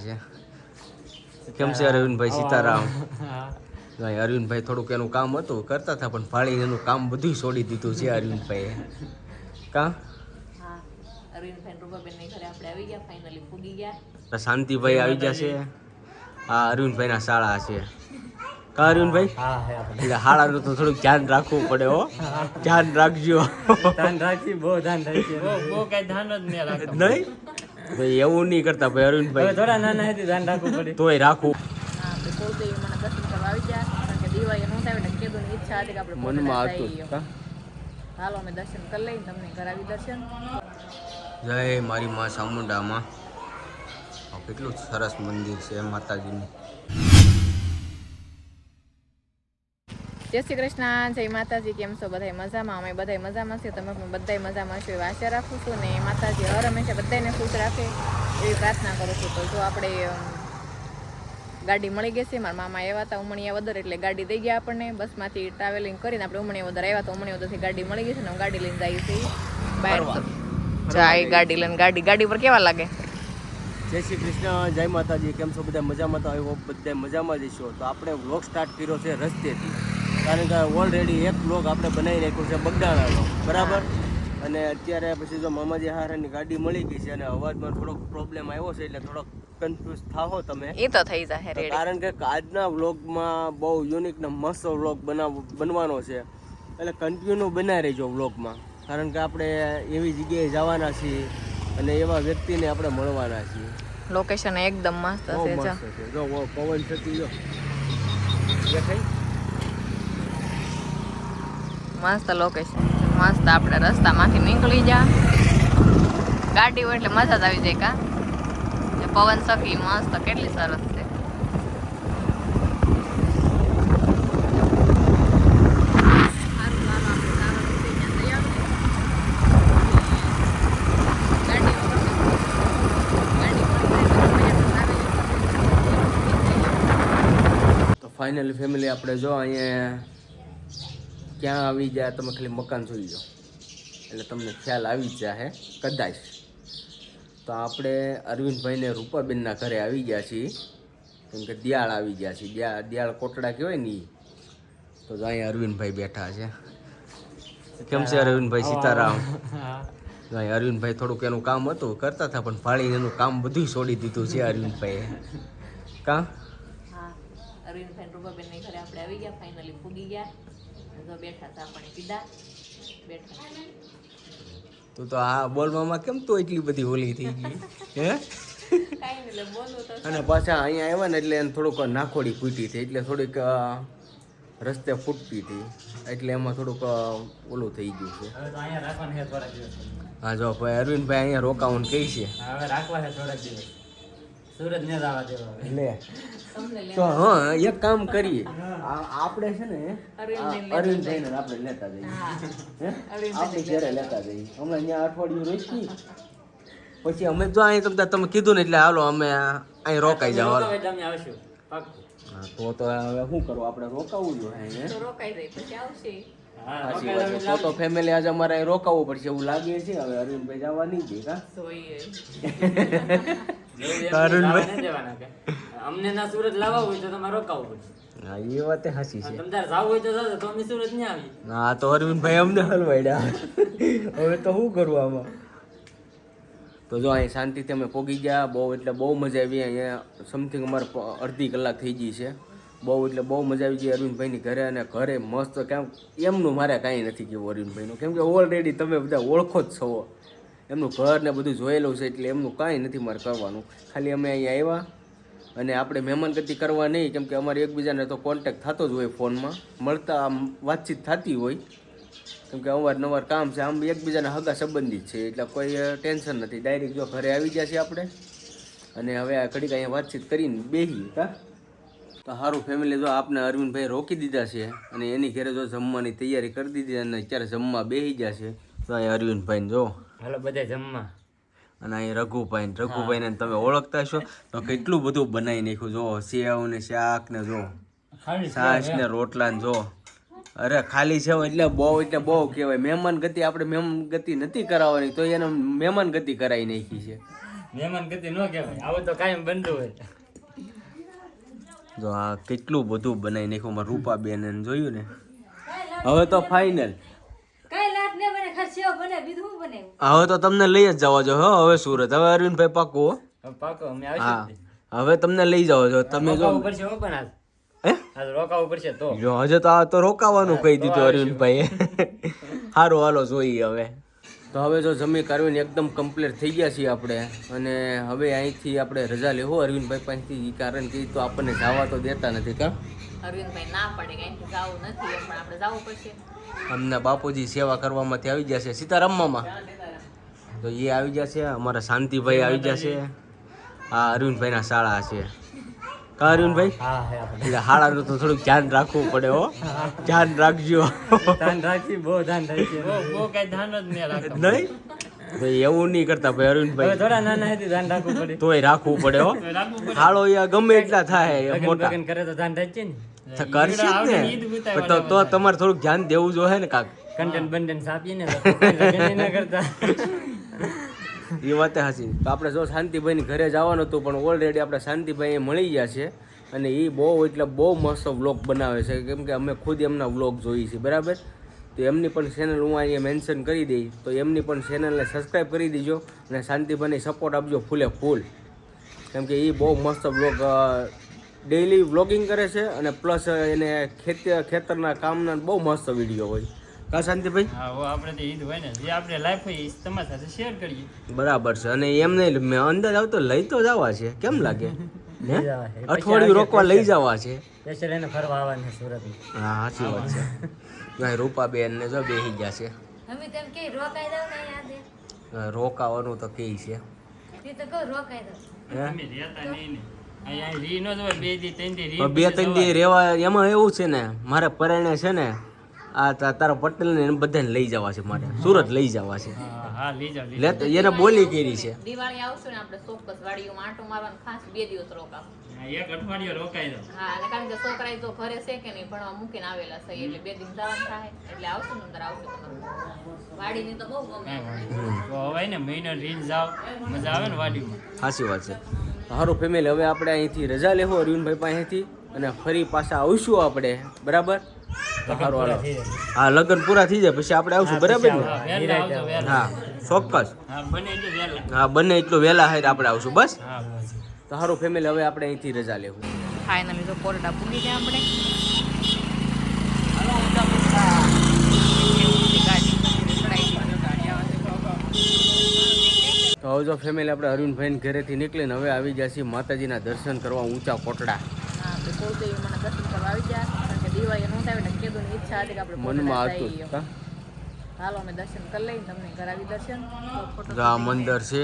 છે. કેમ છે અરવિંદભાઈ? સીતારામ. અરવિંદભાઈ થોડુંક એનું કામ હતું કરતા હતા, પણ ભાળીને એનું કામ બધું છોડી દીધું છે અરવિંદભાઈએ. કા શાંતિભાઈ આવી જશે. હા, અરવિંદભાઈ ના શાળા છે. કા અરવિંદભાઈ? એટલે શાળાનું તો થોડુંક ધ્યાન રાખવું પડે. હો, ધ્યાન રાખજો. ધ્યાન રાખી, બહુ ધ્યાન રાખી, બહુ કઈ ધ્યાન જ નહીં રાખતા. નહીં ભાઈ, એવું નહીં કરતા ભાઈ અરવિંદભાઈ. થોડા નાના હતી ધ્યાન રાખવું પડે. તોય રાખવું. મનમાં હતું. હાલો અમે દર્શન કરી લઈને તમને કરાવી દર્શન. જય મારી માં ચામુંડામાં. કેટલું સરસ મંદિર છે માતાજીનું. જય શ્રી કૃષ્ણ, જય માતાજી. કેમ છો બધા? મજામાં? અમે બધા મજામાં છીએ. તમે પણ બધા મજામાં છો એવી આશા રાખું છું. ને માતાજી હર હંમેશા બધાને ખુશ રાખે એવી પ્રાર્થના કરું છું. તો જો આપણે ગાડી મળી ગઈ છે. મારા મામા આવ્યા હતા ઉમણિયા વદર, એટલે ગાડી દઈ ગયા આપણને. બસમાંથી ટ્રાવેલિંગ કરીને આપણે ઉમણિયા વદર આવ્યા. તો ઉમણિયા વદરથી ગાડી મળી ગઈ છે ને ગાડી લઈને જઈએ છીએ બહાર. જાય ગાડી લઈને. ગાડી પર કેવા લાગે? જય શ્રી કૃષ્ણ, જય માતાજી. કેમ છો બધા? મજામાં? તો આવ્યો બધા મજામાં જ છો. તો આપણે વ્લોગ સ્ટાર્ટ કર્યો છે રસ્તેથી, કારણ કે ઓલરેડી એક વ્લોગ આપણે બનાવી નાખ્યો છે બગડાણાનો, બરાબર. અને અત્યારે પછી જો મામાજી હારાની ગાડી મળી ગઈ છે અને અવાજમાં થોડોક પ્રોબ્લેમ આવ્યો છે, એટલે થોડોક કન્ફ્યુઝ થાઓ તમે. એ તો થઈ જાય રેડી, કારણ કે આજના વ્લોગમાં બહુ યુનિક ને મસ્ત વ્લોગ બનવાનો છે, એટલે કન્ટિન્યુ બનાવી રહેજો વ્લોગમાં. કારણ કે આપણે એવી જગ્યાએ જવાના છીએ અને એવા વ્યક્તિને આપણે મળવાના છીએ. લોકેશન એકદમ મસ્ત છે. જો પવન થતી જો દેખાય, મસ્ત લોકેશન, મસ્ત. આપણે રસ્તામાંથી નીકળી જા, ગાડી હોય એટલે મજા જ આવી જાય. કા પવન સખી મસ્ત, કેટલી સરસ છે. ફાઇનલી ફેમિલી આપણે જો અહીંયા ક્યાં આવી જાય, તમે ખાલી મકાન જોઈ લો એટલે તમને ખ્યાલ આવી જ જાય કદાચ. તો આપણે અરવિંદભાઈને રૂપાબેનના ઘરે આવી ગયા છીએ, કેમ કે દિયાળ આવી ગયા છીએ. દિયાળ કોટડા કહેવાય ને. તો અહીંયા અરવિંદભાઈ બેઠા છે. કેમ છે અરવિંદભાઈ? સીતારામ. અરવિંદભાઈ થોડુંક એનું કામ હતું કરતા હતા, પણ ભાળીને એનું કામ બધું છોડી દીધું છે અરવિંદભાઈએ. કા અરવિંદભાઈ રૂપાબેનના ઘરે આપણે આવી ગયા, ફાઇનલી પૂગી ગયા. જો બેઠા હતા, પાણી પીધા, બેઠા. તું તો આ બોલવામાં કેમ તો એટલી બધી ઓલી થઈ ગઈ હે? કાઈ નહીં બોલું તો. અને પાછા અહીંયા આવ્યા ને એટલે એને થોડુંક નાખોડી ફૂટી હતી, એટલે થોડીક રસ્તે ફૂટતી હતી, એટલે એમાં થોડુંક ઓલું થઈ ગયું છે. હા જો ભાઈ અરવિંદભાઈ અહીંયા રોકાવાનું કહે છે. હવે રાખવા છે થોડાક દિવસ, સુરત ને જવા દેવા. લે તો હા, એક કામ કરીએ આપણે છે ને અરવિંદભાઈને આપણે લેતા જઈએ, આપણે ઘરે લેતા જઈએ. અમે અહીંયા અઠવાડિયું રહીશું, પછી અમે જો અહીં તમે કીધું ને એટલે હાલો અમે અહીં રોકાઈ જાવ. તમે આવશો પાક્કું. તો હવે શું કરવું, આપણે રોકાવું જોઈએ. રોકાઈ જાય પછી આવશે. સાચી વાત છે. તો ફેમિલી આજે અમારે અહીં રોકાવું પડશે એવું લાગે છે. હવે અરવિંદભાઈ જવા નહીં દે. કા અમને ના સુરત લાવવા હોય તો તમારે રોકાવું પડશે. હા, એ વાત સાચી છે. તમારે જવું હોય તો જાજો, તો અમે સુરત નહીં આવી. હા, તો અરવિંદભાઈ અમને હલવાડ્યા. હવે તો શું કરવું આમાં? તો જો અહીં શાંતિથી અમે પોગી ગયા. બહુ એટલે બહુ મજા આવી. અહીંયા સમથિંગ અમારે અડધી કલાક થઈ ગઈ છે. બહુ એટલે બહુ મજા આવી ગઈ અરવિંદભાઈની ઘરે. અને ઘરે મસ્ત કેમ એમનું મારે કાંઈ નથી કેવું અરવિંદભાઈનું, કેમ કે ઓલરેડી તમે બધા ઓળખો જ છો. એમનું ઘર ને બધું જોયેલું છે, એટલે એમનું કાંઈ નથી મારે કરવાનું. ખાલી અમે અહીંયા આવ્યા અને આપણે મહેમાનગતિ કરવા નહીં, કેમ કે અમારે એકબીજાને તો કોન્ટેક્ટ થતો જ હોય, ફોનમાં મળતા આમ વાતચીત થતી હોય, કેમ કે અવારનવાર કામ છે. આમ એકબીજાને હગા સંબંધિત છે, એટલે કોઈ ટેન્શન નથી. ડાયરેક્ટ જો ઘરે આવી ગયા છે આપણે, અને હવે આ ઘડીક અહીંયા વાતચીત કરીને બેસી. કા તો સારું ફેમિલી, જો આપને અરવિંદભાઈ રોકી દીધા છે અને એની ઘરે જો જમવાની તૈયારી કરી દીધી અને અત્યારે જમવા બેસી ગયા છે. તો અહીં અરવિંદભાઈ જો હાલો બધા જમવા. અને અહીં રઘુભાઈને તમે ઓળખતા છો તો કેટલું બધું બનાવી નાખ્યું. જો સેવ ને શાક ને જો છાશ ને રોટલા ને જો. અરે ખાલી સેવ એટલે બહુ કહેવાય. મહેમાન ગતિ આપણે મહેમાન ગતિ નથી કરાવવાની, તો એને મહેમાન ગતિ કરાવી નાખી છે. મહેમાન ગતિ ન કહેવાય, આવું તો કાયમ બનતું હોય. જો આ કેટલું બધું બનાવી નાખ્યું મારા રૂપાબેન એને જોયું ને. હવે તો ફાઇનલ, હવે તો તમને લઈ જ જવા જો. હવે સુરત, હવે અરવિંદભાઈ પાકું હો. પાકો અમે હા, આવશું. હવે તમને લઈ જાવ છો તમે. જો રોકાવું પડશે હો પણ આજ. હે આજ રોકાવું પડશે તો. જો હજે તો આ તો રોકાવાનું કહી દીધું અરવિંદભાઈએ. સારું હાલો જોઈએ હવે. તો હવે જો જમી કાઢવીને એકદમ કમ્પ્લીટ થઈ ગયા છીએ આપણે, અને હવે અહીંથી આપણે રજા લેવો અરવિંદભાઈ પાસેથી. એ કારણ કે તો આપણને જવા તો દેતા નથી. કા અરવિંદભાઈ ના પડે કે અહીંથી જવું નથી, પણ આપણે જવું પડશે. અમને બાપુજી સેવા કરવામાંથી આવી જશે સીતારામમાં. તો એ આવી જશે, અમારા શાંતિભાઈ આવી જશે. આ અરવિંદભાઈના શાળા છે. કા અરવિંદભાઈ? હા હે આપણે એટલે શાળાનું તો થોડુંક ધ્યાન રાખવું પડે હો. ધ્યાન રાખજો. ધ્યાન રાખી, બહુ ધ્યાન રાખી. બહુ કઈ ધ્યાન જ નહીં રાખતા. નહીં ભાઈ, એવું નહીં કરતા ભાઈ હવે અરવિંદભાઈ. થોડા નાના હતી ધ્યાન રાખવું પડે. તોય રાખવું પડે હો. શાળો યા ગમે એટલા થાય મોટા લગન કરે તો ધ્યાન રાખીએ ને. કરશે જ ને. પણ તો તમારે થોડુંક ધ્યાન દેવું જોઈએ ને કાક. કન્ટેન્ટ બંટેન્ટ આપીએ ને તો લગન ના કરતા. એ વાત સાચી. તો આપણે જો શાંતિભાઈની ઘરે જવાનું હતું, પણ ઓલરેડી આપણે શાંતિભાઈ મળી ગયા છે. અને એ બહુ એટલે બહુ મસ્ત વ્લોગ બનાવે છે, કેમ કે અમે ખુદ એમના વ્લોગ જોઈએ છીએ. બરાબર, તો એમની પણ ચેનલ હું અહીંયા મેન્શન કરી દઈ, તો એમની પણ ચેનલને સબસ્ક્રાઈબ કરી દીજો અને શાંતિભાઈને સપોર્ટ આપજો ફૂલે ફૂલ. કેમ કે એ બહુ મસ્ત વ્લોગ ડેઈલી વ્લોગિંગ કરે છે, અને પ્લસ એને ખેતરના કામના બહુ મસ્ત વિડીયો હોય. કા શાંતિભાઈ? હા, આપણે તો ઈદ હોય ને, જે આપણે લાઈફ હોય એ તમારી સાથે શેર કરીએ. બરાબર છે. અને એમ નહીં, મેં અંદાજ આવતો લઈ તો જવા છે. કેમ લાગે? હે? જવા છે. અઠવાડિયું રોકવા લઈ જવા છે. સ્પેશિયલ એને ફરવા આવવાનું છે સુરત. હા, સાચી વાત છે. ભાઈ રૂપાબેન ને જો બેસી ગયા છે. અમે તેમ કે રોકાઈ દઉં ને યાદ રોકાવાનું તો કે છે. તે તો કહું રોકાઈ દઉં. હે? તમે રહેતા નહીં ને. અહીંયા રી ન જવાય, 2 દી 3 દી રી. પણ 2-3 દી રેવા એમાં એવું છે ને, મારે પરણે છે ને આ તારા પટેલ ને બધાને લઈ જવા છે, મારે સુરત લઈ જવા છે. હા હા, લઈ જાવ. એને બોલી કરી છે. દિવાળી આવશે ને આપણે ચોક્કસ વાડીઓમાં આંટો મારવાનું, ખાસ 2 દિવસ રોકાવ. એક અઠવાડિયું રોકાઈ દો. હા, અને કારણ કે છોકરા તો ઘરે છે કે નહીં, ભણવા મૂકીને આવેલા છે, એટલે 2 દિન જવાનું થાય, એટલે આવશું ને અંદર આવશું તમારું. વાડીની તો બહુ ગમે. તો હવે ને મહિનો રીન જાવ, મજા આવે ને વાડીમાં. સાચી વાત છે. સારું ફેમિલી, હવે આપણે અહીંથી રજા લેવું અરવિંદભાઈ પાસેથી, અને ફરી પાછા આવશું આપણે. બરાબર, તો સારું હાલો. હા, લગ્ન પૂરા થઈ જાય પછી આપણે આવશું. બરાબર ને? હા, ચોક્કસ. હા, બને એટલું વહેલા. હા, બંને એટલું વહેલા હોય આપણે આવશું. બસ, હા, બસ. તો સારું ફેમિલી, હવે આપણે અહીંથી રજા લેવું. ફાઇનલી તો કોરડા પૂરી જાય આપણે. તો હવે જો ફેમિલી આપણે અરવિંદભાઈ ઘરેથી નીકળીને હવે આવી ગયા છીએ માતાજીના દર્શન કરવા ઊંચા કોટડા. હા, તો કુળદેવી મને દર્શન કરવા આવી ગયા, કારણ કે દિવાળી નો થાય એટલે કીધું ઈચ્છા હતી કે આપણે મનમાં કોટડા હતું. જઈએ. હાલો અમે દર્શન કરી લઈને તમને કરાવી દર્શન. જો આ મંદિર છે,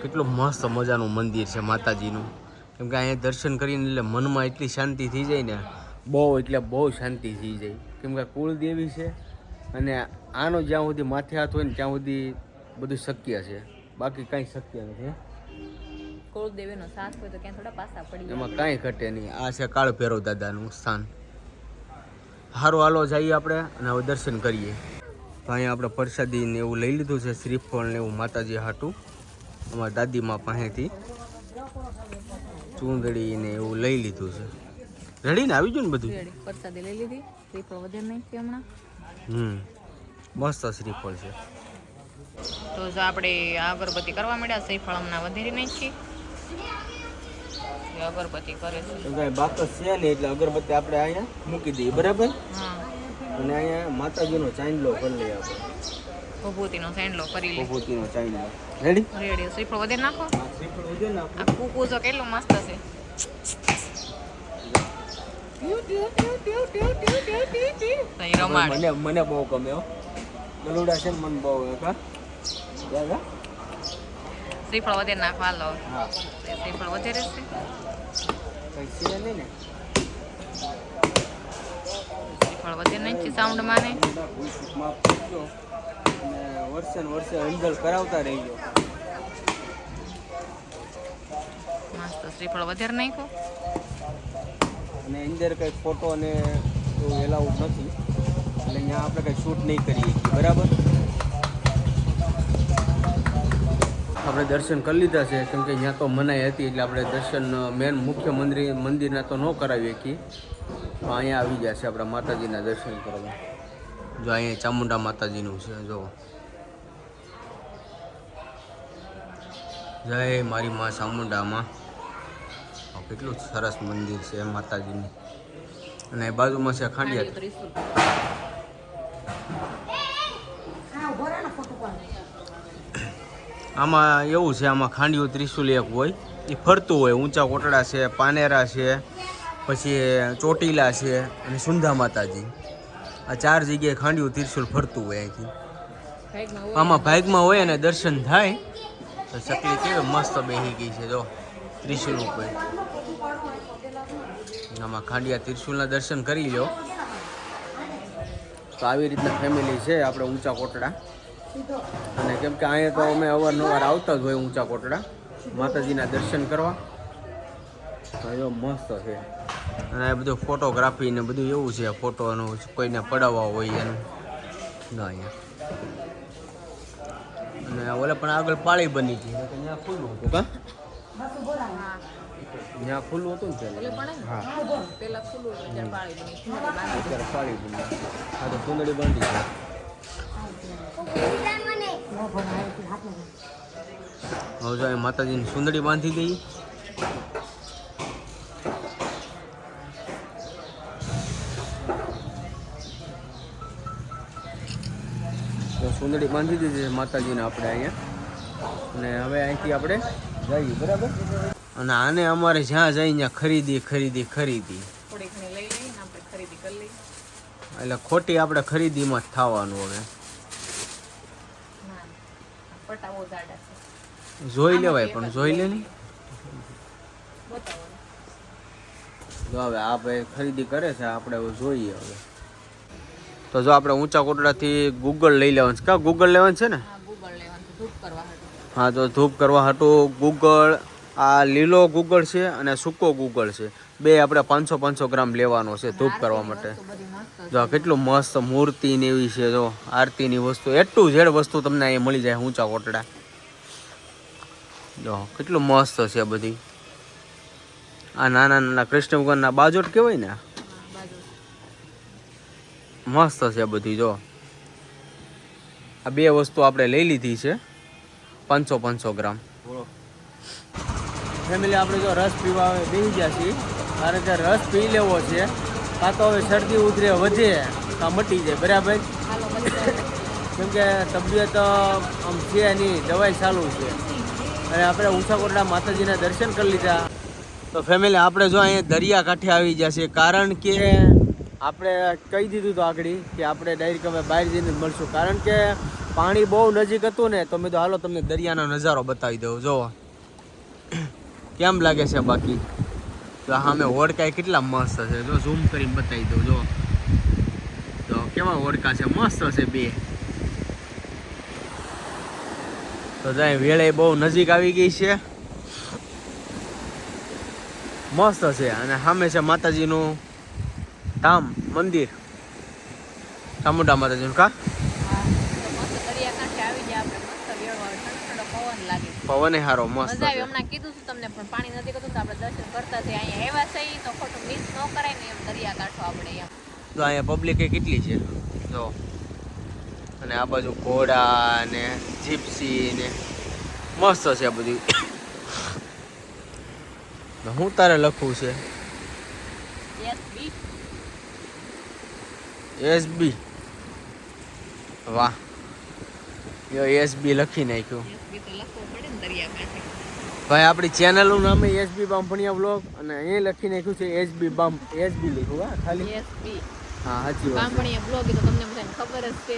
કેટલું મસ્ત મજાનું મંદિર છે માતાજીનું. કેમ કે અહીંયા દર્શન કરીને એટલે મનમાં એટલી શાંતિ થઈ જાય ને, બહુ એટલે બહુ શાંતિ થઈ જાય. કેમ કે કુળદેવી છે, અને આનો જ્યાં સુધી માથે હાથ હોય ને ત્યાં સુધી બધું શક્ય છે, બાકી કાંઈ શક્ય નથી. કુળદેવીનો સાથ હોય તો ક્યાં થોડા પાછા પડી જાય. એમાં કાંઈ ઘટે નહીં. આ છે કાળ ભૈરવ દાદાનું સ્થાન. સારું હાલો જઈએ આપણે, અને હવે દર્શન કરીએ. તો અહીંયા આપણે પ્રસાદી ને એવું લઈ લીધું છે, શ્રીફળ ને એવું માતાજી હાટું. અમારા દાદીમા પાસેથી ચૂંદડી ને એવું લઈ લીધું છે. રેડી ને આવી ગયું ને બધું? પ્રસાદી લઈ લીધી. શ્રીફળ વધે નહીં છે હમણાં. મસ્ત શ્રીફળ છે. તો જો આપણે અગરબત્તી કરવા માંડ્યા. શ્રીફળ હમણાં વધેરી નાખી. અગરબત્તી કરે છે. કાંઈ બાકસ છે ને, એટલે અગરબત્તી આપણે અહીંયા મૂકી દઈએ. બરાબર, હા, અને અહીંયા માતાજીનો ચાંદલો કરી લઈએ આપણે. ભભૂતિનો સેન્ડલો કરી લે. ભભૂતિનો ચાંદલો રેડી. રેડી. શ્રીફળ વધે નાખો. શ્રીફળ ઉજે ને આ કુકુ જો કેટલું મસ્ત છે. આપણે. મને બહુ ગમે હો. ગલુડા છે ને મને બહુ કા. શ્રીફળ વધે નાખવા લો. હા, શ્રીફળ વધે રહેશે. કઈ છે નહીં ને. શ્રીફળ વધે નહીં સાઉન્ડ માને. માફ કરજો, અને વર્ષે ને વર્ષે અંજલ કરાવતા રહીજો. મસ્ત શ્રીફળ વધારે નાખો. અને અંદર કંઈ ફોટો અને એવું એલાઉડ નથી, એટલે અહીંયા આપણે કંઈ શૂટ નહીં કરીએ. બરાબર, આપણે દર્શન કરી લીધા છે, કેમ કે અહીંયા તો મનાઈ હતી એટલે આપણે દર્શન મેન મુખ્ય મંદિરના તો ન કરાવી શકીએ. તો અહીંયા આવી ગયા છે આપણા માતાજીના દર્શન કરવા. જો અહીંયા ચામુંડા માતાજીનું છે. જો જય મારી મા ચામુંડામાં. કેટલું સરસ મંદિર છે માતાજીનું. અને બાજુમાં છે ખાંડિયા. આમાં એવું છે, આમાં ખાંડિયું ત્રિશુલ એક હોય, એ ફરતું હોય. ઊંચા કોટડા છે, પાનેરા છે, પછી ચોટીલા છે અને સુંધા માતાજી. આ 4 જગ્યાએ ખાંડિયું ત્રિશુલ ફરતું હોય અહીંથી. આમાં ભાગમાં હોય અને દર્શન થાય તો ચકલી કેવી મસ્ત બેસી ગઈ છે જો ત્રિશુલ ઉપર. આમાં ખાંડિયા ત્રિશુલના દર્શન કરી લો. તો આવી રીતના ફેમિલી છે આપણે ઊંચા કોટડા. અને કેમ કે અહીંયા તો અમે અવારનવાર આવતા જ હોય ઊંચા કોટડા માતાજીના દર્શન કરવા. તો એવો મસ્ત છે. અને આ બધું ફોટોગ્રાફી ને બધું એવું છે, ફોટોનું કોઈને પડાવવા હોય એનું ના અહીંયા. અને ઓલે પણ આગળ પાળી બની હતી, ત્યાં ખુલ્લું હતું. કા ત્યાં ખુલ્લું હતું ને હા, પેલા ખુલ્લું હતું, અત્યારે પાળી બની. હા તો સુંદડી બાંધી છે. હવે જો માતાજીની સુંદડી બાંધી દઈએ. તો સુંદડી બાંધી દીધી માતાજીને આપણે અહીંયા. અને હવે અહીંથી આપણે જઈએ બરાબર. અને આને અમારે જ્યાં જઈ ત્યાં ખરીદી એટલે ખોટી આપણે ખરીદીમાં જ થવાનું. હવે જોઈ લેવાય પણ જોઈ લે નહીં. જો હવે આ ભાઈ ખરીદી કરે છે, આપણે હવે જોઈએ. હવે તો જો આપણે ઊંચા કોટડાથી ગૂગલ લઈ લેવાનું છે. કા ગૂગલ લેવાનું છે ને? હા તો ધૂપ કરવા હાટું ગૂગળ. આ લીલો ગૂગળ છે અને સૂકો ગૂગળ છે. બે આપણે 500 ગ્રામ લેવાનો છે ધૂપ કરવા માટે. જો કેટલું મસ્ત મૂર્તિ ને એવી છે. જો આરતીની વસ્તુ, એટલું જેડ વસ્તુ તમને અહીંયા મળી જાય ઊંચા કોટડા. જો કેટલું મસ્ત છે બધી. આ નાના નાના કૃષ્ણ ભગવાનના બાજોટ કહેવાય ને, મસ્ત છે બધી. જો આ બે વસ્તુ આપણે લઈ લીધી છે 500 ગ્રામ. ફેમિલી આપણે જો રસ પીવા બેસી ગયા છીએ, કારણ કે રસ પી લેવો છે. કાં તો હવે શરદી ઉધરે વધે કાં મટી જાય બરાબર. કેમ કે તબિયત આમ છે નહીં, દવાઈ ચાલુ છે. અને આપણે ઊંચા કોટડા માતાજીના દર્શન કરી લીધા. તો ફેમિલી આપણે જો અહીંયા દરિયા કાંઠે આવી ગયા છે, કારણ કે આપણે કહી દીધું હતું આગળ કે આપણે ડાયરેક્ટ હવે બહાર જઈને મળશું. કારણ કે પાણી બહુ નજીક હતું ને, તો મેં તો હાલો તમને દરિયાનો નજારો બતાવી દઉં. જો કેમ લાગે છે બાકી. તો સામે હોડકા કેટલા મસ્ત છે. જો ઝૂમ કરીને બતાવી દઉં. જો તો કેવા હોડકા છે, મસ્ત છે બે. તો જાય વેળે બહુ નજીક આવી ગઈ છે, મસ્ત છે. અને સામે છે માતાજીનું ધામ મંદિર, ચામુંડા માતાજીનું. કા પવન સારો મસ્ત છે. હમણાં કીધું છું તમને, પણ પાણી નથી કરતું તો આપણે દર્શન કરતા છે. અહીંયા એવા છે તો ખોટું મિસ ન કરાય ને એમ દરિયા કાંઠો આપણે એમ. તો અહીંયા પબ્લિક કેટલી છે જો. અને આ બાજુ ઘોડા ને જીપ્સી ને મસ્ત છે બધી. હું તારે લખવું છે SB. વાહ, SB લખી નાખ્યું ભાઈ. આપણી ચેનલનું નામ SB બામણિયા વ્લોગ, અને અહીં લખી નાખ્યું છે SB લખ્યું. હા ખાલી SB. હા સાચી વાત. બામણિયા વ્લોગ તો તમને બધાને ખબર જ છે.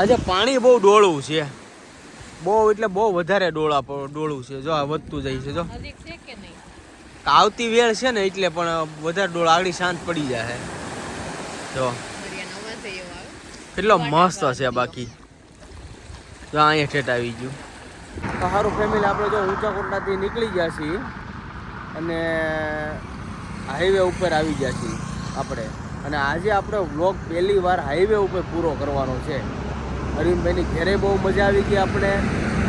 આજે પાણી બહુ ડોળું છે, બહુ એટલે બહુ વધારે ડોળું છે. જો આ વધતું જાય છે. જો આવતી વેળ છે ને એટલે પણ વધારે ડોળ આગળ શાંત પડી જાય. જો કેટલો મસ્ત છે બાકી. જો અહીંયા ઠેઠ આવી ગયું. તો સારું ફેમિલી, આપણે જો ઊંચા કોટડાથી નીકળી ગયા છીએ અને હાઈવે ઉપર આવી ગયા છીએ આપણે. અને આજે આપણે વ્લોગ પહેલી વાર હાઈવે ઉપર પૂરો કરવાનો છે. અરવિંદભાઈની ઘેરે બહુ મજા આવી ગઈ આપણે.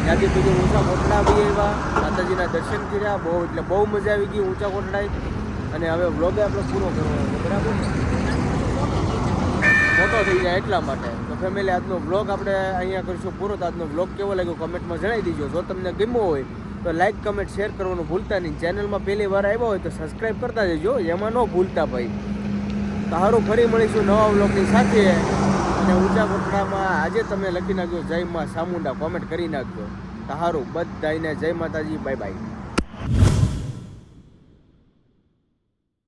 ત્યાંથી પછી ઊંચા કોટડા બી આવ્યા, માતાજીના દર્શન કર્યા, બહુ એટલે બહુ મજા આવી ગઈ ઊંચા કોટડાએ. અને હવે વ્લોગ આપણે પૂરો કરવાનો છે, બરાબર મોટો થઈ જાય એટલા માટે. તો ફેમિલી આજનો વ્લોગ આપણે અહીંયા કરીશું પૂરો. તો આજનો વ્લોગ કેવો લાગ્યો કમેન્ટમાં જણાવી દીજો. જો તમને ગમ્યો હોય તો લાઈક કમેન્ટ શેર કરવાનું ભૂલતા નહીં. ચેનલમાં પહેલી વાર આવ્યા હોય તો સબસ્ક્રાઈબ કરતા જજો, એમાં ન ભૂલતા ભાઈ. તો સારું, ફરી મળીશું નવા વ્લોગની સાથે. અને ઊંચા કોટડામાં આજે તમે લખી નાખજો જય માં ચામુંડા, કોમેન્ટ કરી નાખજો. તો સારું, બધાને જય માતાજી, બાય બાય.